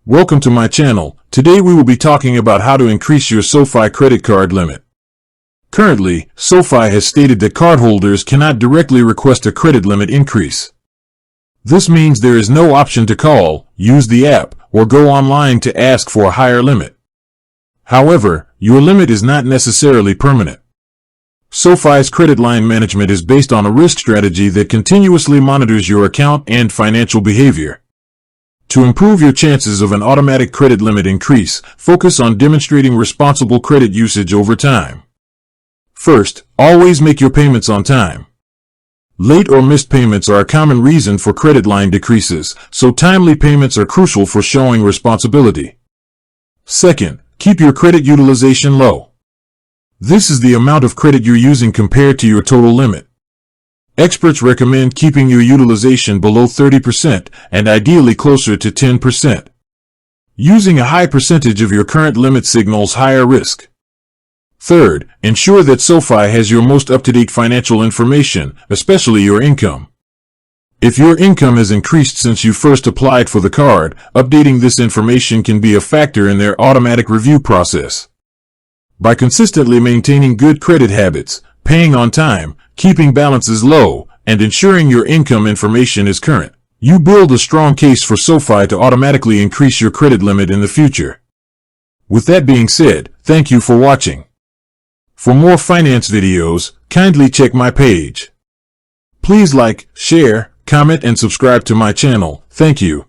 Welcome to my channel. Today we will be talking about how to increase your SoFi credit card limit. Currently, SoFi has stated that cardholders cannot directly request a credit limit increase. This means there is no option to call, use the app, or go online to ask for a higher limit. However, your limit is not necessarily permanent. SoFi's credit line management is based on a risk strategy that continuously monitors your account and financial behavior. To improve your chances of an automatic credit limit increase, focus on demonstrating responsible credit usage over time. First, always make your payments on time. Late or missed payments are a common reason for credit line decreases, so timely payments are crucial for showing responsibility. Second, keep your credit utilization low. This is the amount of credit you're using compared to your total limit. Experts recommend keeping your utilization below 30% and ideally closer to 10%. Using a high percentage of your current limit signals higher risk. Third, ensure that SoFi has your most up-to-date financial information, especially your income. If your income has increased since you first applied for the card, updating this information can be a factor in their automatic review process. By consistently maintaining good credit habits, paying on time, keeping balances low, and ensuring your income information is current, you build a strong case for SoFi to automatically increase your credit limit in the future. With that being said, thank you for watching. For more finance videos, kindly check my page. Please like, share, comment, and subscribe to my channel. Thank you.